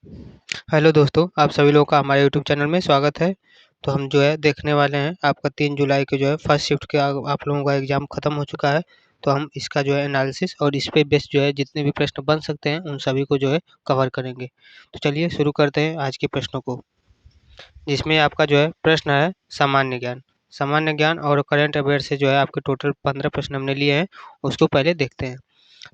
Hello दोस्तों, आप सभी लोगों का हमारे यूट्यूब चैनल में स्वागत है। तो हम जो है देखने वाले हैं आपका 3 जुलाई को जो है फर्स्ट शिफ्ट के आप लोगों का एग्ज़ाम ख़त्म हो चुका है। तो हम इसका जो है एनालिसिस और इस पे बेस्ड जो है जितने भी प्रश्न बन सकते हैं उन सभी को जो है कवर करेंगे। तो चलिए शुरू करते हैं आज के प्रश्नों को। जिसमें आपका जो है प्रश्न है सामान्य ज्ञान। सामान्य ज्ञान और करंट अफेयर से जो है आपके टोटल 15 प्रश्न हमने लिए हैं, उसको पहले देखते हैं।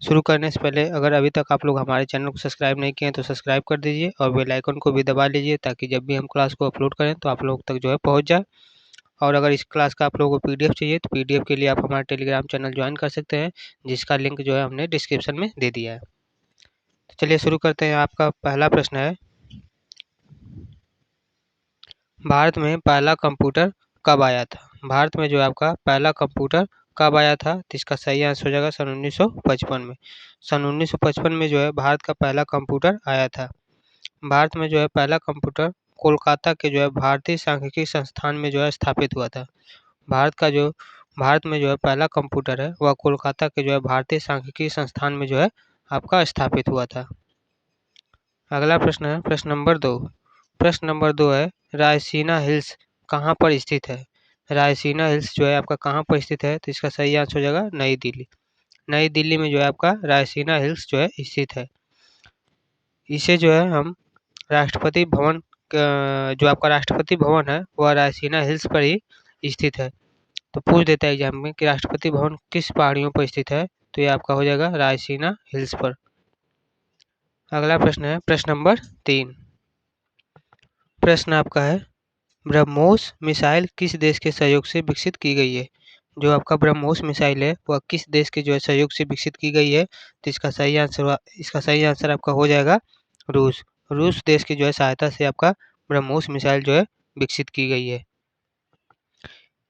शुरू करने से पहले अगर अभी तक आप लोग हमारे चैनल को सब्सक्राइब नहीं किए हैं तो सब्सक्राइब कर दीजिए और बेल आइकन को भी दबा लीजिए ताकि जब भी हम क्लास को अपलोड करें तो आप लोग तक जो है पहुंच जाए। और अगर इस क्लास का आप लोगों को पीडीएफ चाहिए तो पीडीएफ के लिए आप हमारे टेलीग्राम चैनल ज्वाइन कर सकते हैं, जिसका लिंक जो है हमने डिस्क्रिप्शन में दे दिया है। तो चलिए शुरू करते हैं। आपका पहला प्रश्न है, भारत में पहला कंप्यूटर कब आया था? भारत में जो है आपका पहला कंप्यूटर कब आया था? तो इसका सही आंसर हो जाएगा सन 1955 में। सन 1955 में जो है भारत का पहला कंप्यूटर आया था। भारत में जो है पहला कंप्यूटर कोलकाता के जो है भारतीय सांख्यिकी संस्थान में जो है स्थापित हुआ था। भारत में जो है पहला कंप्यूटर है वह कोलकाता के जो है भारतीय सांख्यिकी संस्थान में जो है आपका स्थापित हुआ था। अगला प्रश्न है प्रश्न नंबर 2। प्रश्न नंबर 2 है, रायसीना हिल्स कहाँ पर स्थित है? रायसीना हिल्स जो है आपका कहाँ पर स्थित है? तो इसका सही आंसर हो जाएगा नई दिल्ली। नई दिल्ली में जो है आपका रायसीना हिल्स जो है स्थित है। इसे जो है हम राष्ट्रपति भवन जो आपका राष्ट्रपति भवन है वह रायसीना हिल्स पर ही स्थित है। तो पूछ देता है एग्जाम में कि राष्ट्रपति भवन किस पहाड़ियों पर स्थित है? तो ये आपका हो जाएगा रायसीना हिल्स पर। अगला प्रश्न है प्रश्न नंबर 3। प्रश्न आपका है, ब्रह्मोस मिसाइल किस देश के सहयोग से विकसित की गई है? जो आपका ब्रह्मोस मिसाइल है वह किस देश के जो है सहयोग से विकसित की गई है? तो इसका सही आंसर आपका हो जाएगा रूस। रूस देश की जो है सहायता से आपका ब्रह्मोस मिसाइल जो है विकसित की गई है।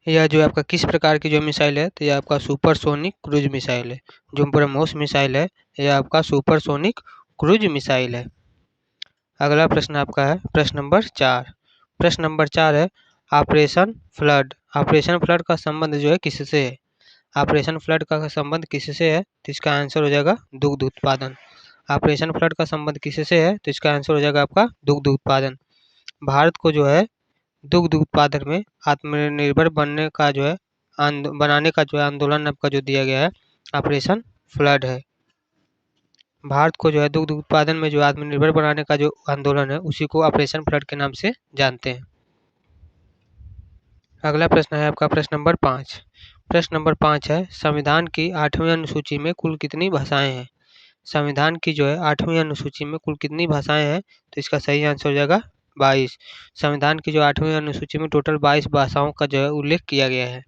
यह जो आपका किस प्रकार की जो मिसाइल है? तो यह आपका सुपरसोनिक क्रूज मिसाइल है। जो ब्रह्मोस मिसाइल है यह आपका सुपरसोनिक क्रूज मिसाइल है। अगला प्रश्न आपका है प्रश्न नंबर 4। प्रश्न नंबर 4 है, ऑपरेशन फ्लड। ऑपरेशन फ्लड का संबंध जो है किससे है? ऑपरेशन फ्लड का संबंध किससे है? तो इसका आंसर हो जाएगा दुग्ध उत्पादन। ऑपरेशन फ्लड का संबंध किससे है? तो इसका आंसर हो जाएगा आपका दुग्ध उत्पादन। भारत को जो है दुग्ध उत्पादन में आत्मनिर्भर बनने का जो है बनाने का जो है आंदोलन आपका जो दिया गया है ऑपरेशन फ्लड है। भारत को जो है दुग्ध उत्पादन में जो आत्मनिर्भर बनाने का जो आंदोलन है उसी को ऑपरेशन फ्लड के नाम से जानते हैं। अगला प्रश्न है आपका प्रश्न नंबर 5। प्रश्न नंबर 5 है, संविधान की 8वीं अनुसूची में कुल कितनी भाषाएं हैं? संविधान की जो है 8वीं अनुसूची में कुल कितनी भाषाएं हैं? तो इसका सही आंसर हो जाएगा 22। संविधान की जो 8वीं अनुसूची में टोटल 22 भाषाओं का जो है उल्लेख किया गया है।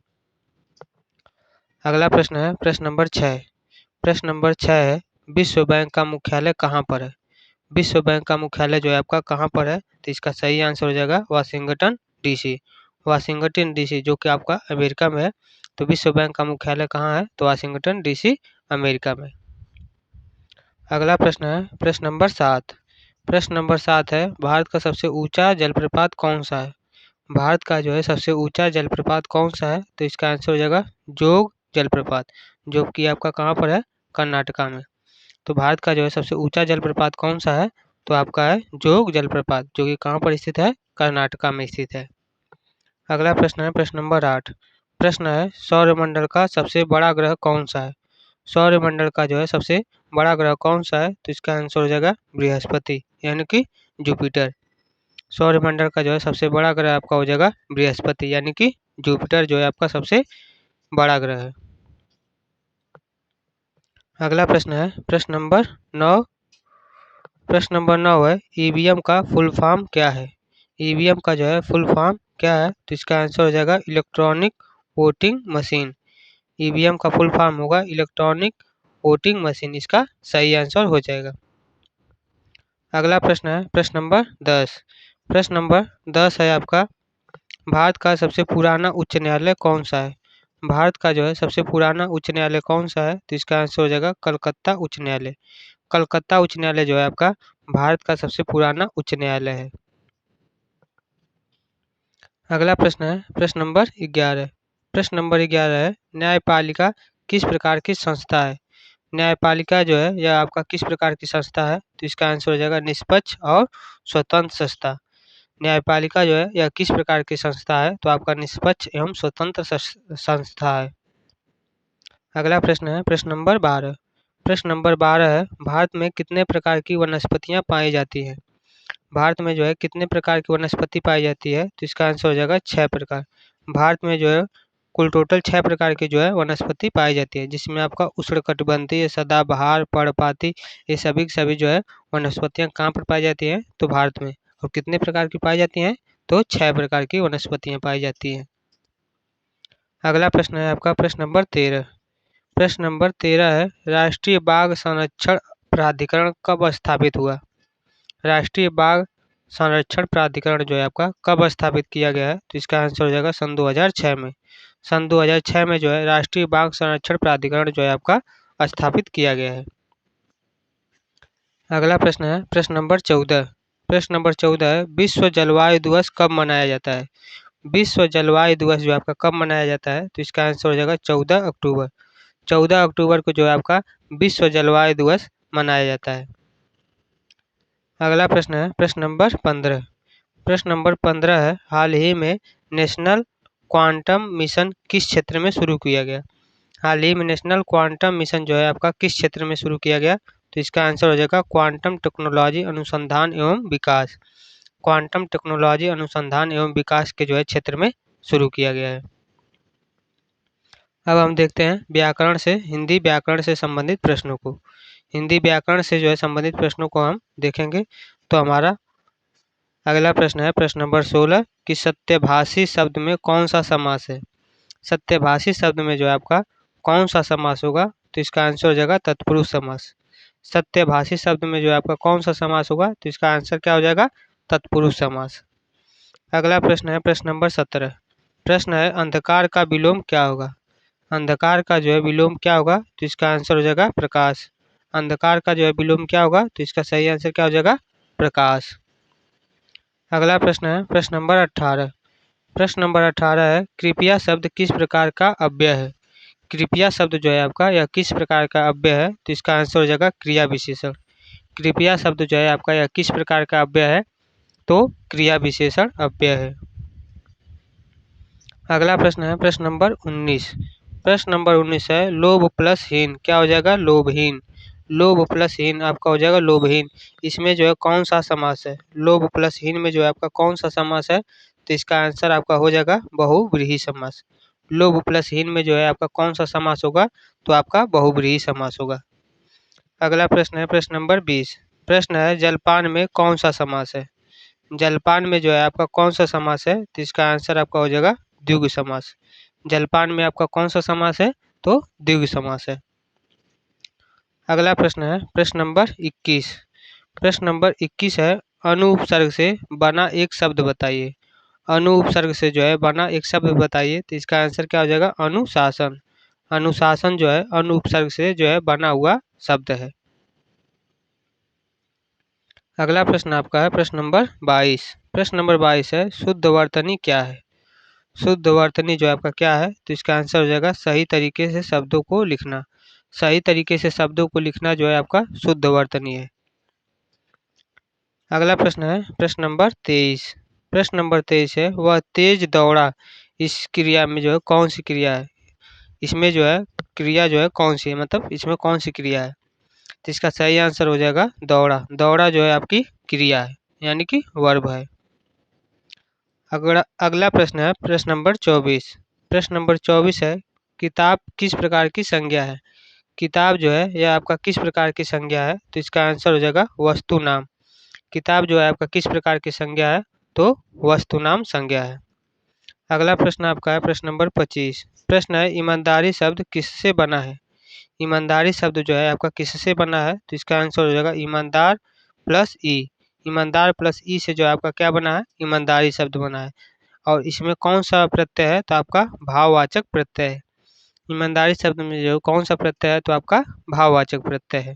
अगला प्रश्न है प्रश्न नंबर 6। प्रश्न नंबर 6 है, विश्व बैंक का मुख्यालय कहाँ पर है? विश्व बैंक का मुख्यालय जो है आपका कहाँ पर है? तो इसका सही आंसर हो जाएगा वाशिंगटन डीसी। वाशिंगटन डीसी जो कि आपका अमेरिका में है। तो विश्व बैंक का मुख्यालय कहाँ है? तो वाशिंगटन डीसी अमेरिका में। अगला प्रश्न है प्रश्न नंबर 7। प्रश्न नंबर 7 है, भारत का सबसे ऊंचा जलप्रपात कौन सा है? भारत का जो है सबसे ऊंचा जलप्रपात कौन सा है? तो इसका आंसर हो जाएगा जोग जलप्रपात, जो कि आपका कहाँ पर है? कर्नाटका में। तो भारत का जो है सबसे ऊंचा जलप्रपात कौन सा है? तो आपका है जोग जलप्रपात, जो कि कहाँ पर स्थित है? कर्नाटका में स्थित है। अगला प्रश्न है प्रश्न नंबर 8। प्रश्न है, सौरमंडल का सबसे बड़ा ग्रह कौन सा है? सौरमंडल का जो है सबसे बड़ा ग्रह कौन सा है? तो इसका आंसर हो जाएगा बृहस्पति, यानी कि जुपिटर। सौरमंडल का जो है सबसे बड़ा ग्रह आपका हो जाएगा बृहस्पति, यानी कि जुपिटर जो है आपका सबसे बड़ा ग्रह है। अगला प्रश्न है प्रश्न नंबर 9। प्रश्न नंबर 9 है, ईवीएम का फुल फॉर्म क्या है? ईवीएम का जो है फुल फॉर्म क्या है? तो इसका आंसर हो जाएगा इलेक्ट्रॉनिक वोटिंग मशीन। ईवीएम का फुल फॉर्म होगा इलेक्ट्रॉनिक वोटिंग मशीन, इसका सही आंसर हो जाएगा। अगला प्रश्न है प्रश्न नंबर 10। प्रश्न नंबर 10 है आपका, भारत का सबसे पुराना उच्च न्यायालय कौन सा है? भारत का जो है सबसे पुराना उच्च न्यायालय कौन सा है? तो इसका आंसर हो जाएगा कलकत्ता उच्च न्यायालय। कलकत्ता उच्च न्यायालय जो है आपका भारत का सबसे पुराना उच्च न्यायालय है। अगला प्रश्न है प्रश्न नंबर 11। प्रश्न नंबर 11 है, न्यायपालिका किस प्रकार की संस्था है? न्यायपालिका जो है यह आपका किस प्रकार की संस्था है? तो इसका आंसर हो जाएगा निष्पक्ष और स्वतंत्र संस्था। न्यायपालिका जो है यह किस प्रकार की संस्था है? तो आपका निष्पक्ष एवं स्वतंत्र संस्था है। अगला प्रश्न है प्रश्न नंबर 12। प्रश्न नंबर 12 है भारत में कितने प्रकार की वनस्पतियां पाई जाती हैं? भारत में जो है कितने प्रकार की वनस्पति पाई जाती है? तो इसका आंसर हो जाएगा 6 प्रकार। भारत में जो है कुल टोटल 6 प्रकार की जो है वनस्पति पाई जाती है, जिसमें आपका उष्णकटिबंधीय, सदाबहार, पर्णपाती, ये सभी की सभी जो है वनस्पतियां कहाँ पर पाई जाती हैं? तो भारत में। और कितने प्रकार की पाई जाती हैं? तो 6 प्रकार की वनस्पतियां पाई जाती हैं। अगला प्रश्न है आपका प्रश्न नंबर 13। प्रश्न नंबर 13 है राष्ट्रीय बाघ संरक्षण प्राधिकरण कब स्थापित हुआ? राष्ट्रीय बाघ संरक्षण प्राधिकरण जो है आपका कब स्थापित किया गया है? तो इसका आंसर हो जाएगा सन 2006 में। सन 2006 में जो है राष्ट्रीय बाघ संरक्षण प्राधिकरण जो है आपका स्थापित किया गया है। अगला प्रश्न है प्रश्न नंबर 14। प्रश्न नंबर 14 है विश्व जलवायु दिवस कब मनाया जाता है? विश्व जलवायु दिवस जो आपका कब मनाया जाता है? तो इसका आंसर हो जाएगा 14 अक्टूबर। 14 अक्टूबर को जो है आपका विश्व जलवायु दिवस मनाया जाता है। अगला प्रश्न है प्रश्न नंबर 15। प्रश्न नंबर 15 है हाल ही में नेशनल क्वांटम मिशन किस क्षेत्र में शुरू किया गया? हाल ही में नेशनल क्वांटम मिशन जो है आपका किस क्षेत्र में शुरू किया गया? तो इसका आंसर हो जाएगा क्वांटम टेक्नोलॉजी अनुसंधान एवं विकास। क्वांटम टेक्नोलॉजी अनुसंधान एवं विकास के जो है क्षेत्र में शुरू किया गया है। अब हम देखते हैं व्याकरण से हिंदी व्याकरण से संबंधित प्रश्नों को। हिंदी व्याकरण से जो है संबंधित प्रश्नों को हम देखेंगे। तो हमारा अगला प्रश्न है प्रश्न नंबर 16 कि सत्यभाषी शब्द में कौन सा समास है? सत्यभाषी शब्द में जो है आपका कौन सा समास होगा? तो इसका आंसर हो जाएगा तत्पुरुष समास। सत्यभाषी शब्द में जो है आपका कौन सा समास होगा? तो इसका आंसर क्या हो जाएगा? तत्पुरुष समास। अगला प्रश्न है प्रश्न नंबर 17। प्रश्न है अंधकार का विलोम क्या होगा? अंधकार का जो है विलोम क्या होगा? तो इसका आंसर हो जाएगा प्रकाश। अंधकार का जो है विलोम क्या होगा? तो इसका सही आंसर क्या हो जाएगा? प्रकाश। अगला प्रश्न है प्रश्न नंबर 18। प्रश्न नंबर 18 है कृपया शब्द किस प्रकार का अव्यय है? कृपया शब्द जो है आपका यह किस प्रकार का अव्यय है? तो इसका आंसर हो जाएगा क्रिया विशेषण। कृपया शब्द जो है आपका यह किस प्रकार का अव्यय है? तो क्रिया विशेषण अव्यय है। अगला प्रश्न है प्रश्न नंबर 19। प्रश्न नंबर 19 है लोभ प्लस हीन क्या हो जाएगा? लोभहीन। लोभ प्लस हीन आपका हो जाएगा लोभहीन। इसमें जो है कौन सा समास है? लोभ प्लस हीन में जो है आपका कौन सा समास है? तो इसका आंसर आपका हो जाएगा बहुव्रीहि समास। लोभ प्लस हीन में जो है आपका कौन सा समास होगा? तो आपका बहुव्रीहि समास होगा। अगला प्रश्न है प्रश्न नंबर 20। प्रश्न है जलपान में कौन सा समास है? जलपान में जो है आपका कौन सा समास है? तो इसका आंसर आपका हो जाएगा द्विगु समास। जलपान में आपका कौन सा समास है? तो द्विगु समास है। अगला प्रश्न है प्रश्न नंबर 21। प्रश्न नंबर 21 है अनुपसर्ग से बना एक शब्द बताइए। अनुपसर्ग से जो है बना एक शब्द बताइए। तो इसका आंसर क्या हो जाएगा? अनुशासन। अनुशासन जो है अनुपसर्ग से जो है बना हुआ शब्द है। अगला प्रश्न आपका है प्रश्न नंबर 22। प्रश्न नंबर 22 है शुद्ध वर्तनी क्या है? शुद्ध वर्तनी जो आपका क्या है? तो इसका आंसर हो जाएगा सही तरीके से शब्दों को लिखना। सही तरीके से शब्दों को लिखना जो है आपका शुद्ध वर्तनी है। अगला प्रश्न है प्रश्न नंबर 23। प्रश्न नंबर 23 है वह तेज दौड़ा इस क्रिया में जो है कौन सी क्रिया है? इसमें जो है क्रिया जो है कौन सी है, मतलब इसमें कौन सी क्रिया है? तो इसका सही आंसर हो जाएगा दौड़ा। दौड़ा जो है आपकी क्रिया है, यानी कि वर्ब है। अगला प्रश्न है प्रश्न नंबर 24। प्रश्न नंबर 24 है किताब किस प्रकार की संज्ञा है? किताब जो है यह आपका किस प्रकार की संज्ञा है? तो इसका आंसर हो जाएगा वस्तु नाम। किताब जो है आपका किस प्रकार की संज्ञा है? तो वस्तु नाम संज्ञा है। अगला प्रश्न आपका है प्रश्न नंबर 25। प्रश्न है ईमानदारी शब्द किससे बना है? ईमानदारी शब्द जो है आपका किससे बना है? तो इसका आंसर हो जाएगा ईमानदार प्लस ई। ईमानदार प्लस ई से जो है आपका क्या बना है? ईमानदारी शब्द बना है। और इसमें कौन सा प्रत्यय है? तो आपका भाववाचक प्रत्यय है। ईमानदारी शब्द में जो कौन सा प्रत्यय है? तो आपका भाववाचक प्रत्यय है।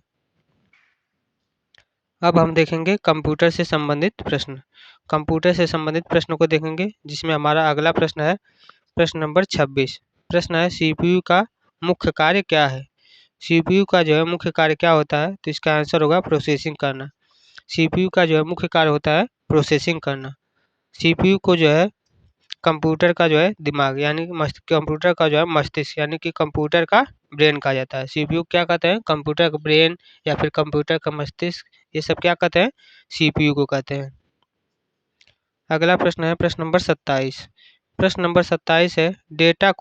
अब हम देखेंगे कंप्यूटर से संबंधित प्रश्न। कंप्यूटर से संबंधित प्रश्नों को देखेंगे, जिसमें हमारा अगला प्रश्न है प्रश्न नंबर 26। प्रश्न है सीपीयू का मुख्य कार्य क्या है? सीपीयू का जो है मुख्य कार्य क्या होता है? तो इसका आंसर होगा प्रोसेसिंग करना। सीपीयू का जो है मुख्य कार्य होता है प्रोसेसिंग करना। सीपीयू को जो है कंप्यूटर का जो है दिमाग यानी कंप्यूटर का जो है मस्तिष्क यानी कि कंप्यूटर का ब्रेन कहा जाता है। सीपीयू क्या कहते हैं? कंप्यूटर का ब्रेन या फिर कंप्यूटर का मस्तिष्क, ये सब क्या कहते हैं? सीपीयू को कहते हैं। अगला प्रश्न है प्रश्न नंबर 27। प्रश्न नंबर 27 है डेटा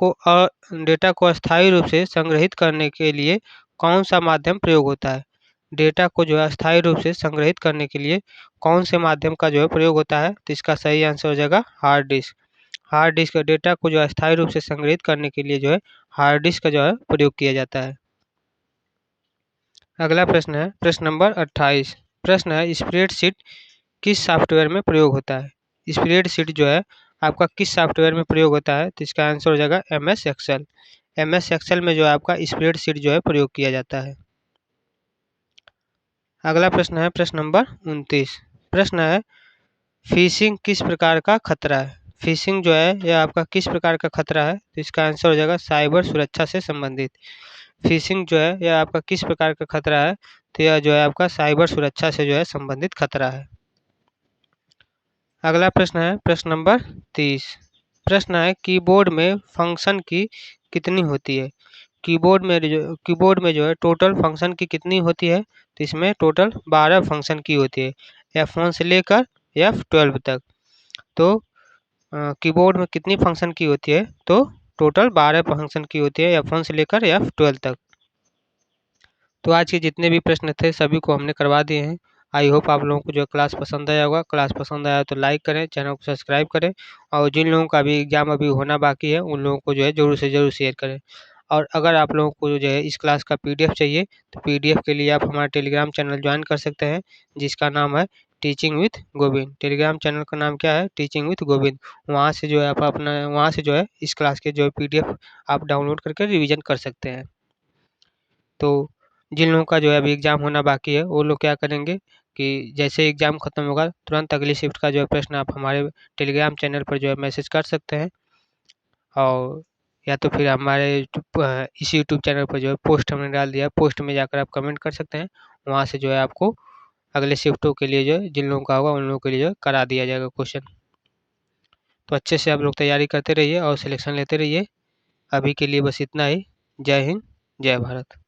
को अस्थायी रूप से संग्रहित करने के लिए कौन सा माध्यम प्रयोग होता है? डेटा को जो है अस्थायी रूप से संग्रहित करने के लिए कौन से माध्यम का जो है प्रयोग होता है? तो इसका सही आंसर हो जाएगा hard disk. Hard disk data को जो है अस्थायी रूप से संग्रहित करने के लिए जो है हार्ड डिस्क का जो है प्रयोग किया जाता है। अगला प्रश्न है प्रश्न नंबर 28। प्रश्न है स्प्रेडशीट किस सॉफ्टवेयर में प्रयोग होता है? स्प्रेडशीट जो है आपका किस सॉफ्टवेयर में प्रयोग होता है? तो इसका आंसर हो जाएगा MS एक्सेल। MS एक्सेल में जो है आपका स्प्रेडशीट जो है प्रयोग किया जाता है। अगला प्रश्न है प्रश्न नंबर 29। प्रश्न है फिशिंग किस प्रकार का खतरा है? फिशिंग जो है यह आपका किस प्रकार का खतरा है? तो इसका आंसर हो जाएगा साइबर सुरक्षा से संबंधित। फिशिंग जो है यह आपका किस प्रकार का खतरा है? तो यह जो है आपका साइबर सुरक्षा से जो है संबंधित खतरा है। अगला प्रश्न है प्रश्न नंबर 30। प्रश्न है कीबोर्ड में फंक्शन की कितनी होती है? कीबोर्ड में जो है टोटल फंक्शन की कितनी होती है? तो इसमें टोटल 12 फंक्शन की होती है, F1 से लेकर F12 तक। तो कीबोर्ड में कितनी फंक्शन की होती है? तो टोटल 12 फंक्शन की होती है F1 से लेकर F12 तक। तो आज के जितने भी प्रश्न थे सभी को हमने करवा दिए हैं। आई होप आप लोगों को जो क्लास पसंद आया होगा। क्लास पसंद आया तो लाइक करें, चैनल को सब्सक्राइब करें और जिन लोगों का भी एग्ज़ाम अभी होना बाकी है उन लोगों को जो है ज़रूर से ज़रूर शेयर करें। और अगर आप लोगों को जो है इस क्लास का PDF चाहिए तो PDF के लिए आप हमारा टेलीग्राम चैनल ज्वाइन कर सकते हैं, जिसका नाम है teaching with Govind. Telegram channel का नाम क्या है? Teaching with Govind. वहाँ से जो है आप अपना वहाँ से जो है इस क्लास के जो है PDF आप डाउनलोड करके रिवीजन कर सकते हैं। तो जिन लोगों का जो है अभी एग्ज़ाम होना बाकी है वो लोग क्या करेंगे कि जैसे एग्ज़ाम ख़त्म होगा तुरंत अगली शिफ्ट का जो है प्रश्न आप हमारे टेलीग्राम चैनल पर जो है मैसेज कर सकते हैं और या तो फिर हमारे इस यूट्यूब चैनल पर जो है पोस्ट हमने डाल दिया है, पोस्ट में जाकर आप कमेंट कर सकते हैं। वहाँ से जो है आपको अगले शिफ्टों के लिए जो है जिन लोगों का होगा उन लोगों के लिए जो है करा दिया जाएगा क्वेश्चन। तो अच्छे से आप लोग तैयारी करते रहिए और सिलेक्शन लेते रहिए। अभी के लिए बस इतना ही। जय हिंद, जय भारत।